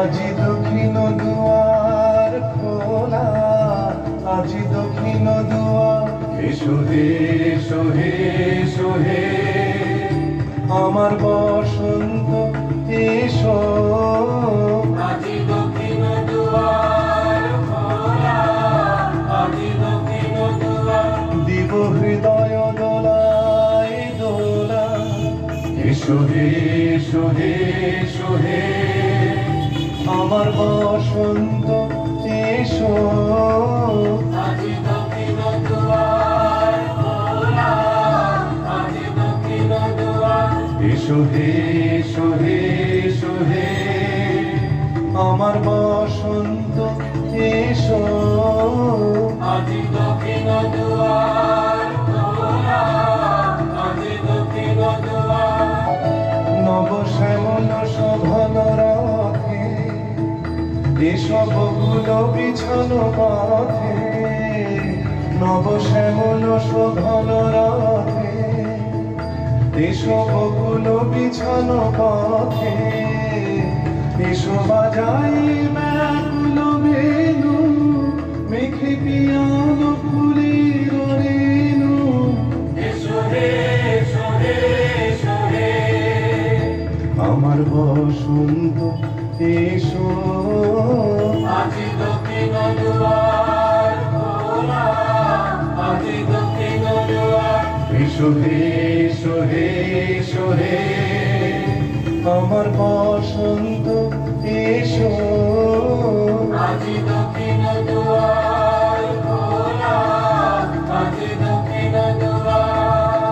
আজি দক্ষিণ দুয়ার খোলা, আজি দক্ষিণ দুয়ার, এসো হে এসো হে এসো হে আমার বসন্ত এসো আজি দক্ষিণ দুয়ার খোলা, আজি দক্ষিণ দুয়ার। দিব হৃদয় দোলায় দোলা এসো হে এসো হে এসো হে আমার বসন্ত এসো আজি দক্ষিণ দুয়ার খোলা, আজি দক্ষিণ দুয়ার। এসো হে এসো হে এসো হে আমার বসন্ত এসো আজি দক্ষিণ দুয়ার খোলা, আজি দক্ষিণ দুয়ার। নব শ্যামল শোভন রথে এসব গুলো বিছানো পথে নব শ্যামল শোভন রথে এসব গুলো বিছানো পথে এসো বাজাই ব্যাকুল বেনু মেঘে পিয়ানো ফুলের রেণু এসো হে এসো হে এসো হে আমার বসন্ত এসো আজি দক্ষিণ দুয়ার খোলা, আজি দক্ষিণ দুয়ার। এসো হে এসো হে এসো হে আমার বসন্ত এসো আজি দক্ষিণ দুয়ার খোলা, আজি দক্ষিণ দুয়ার।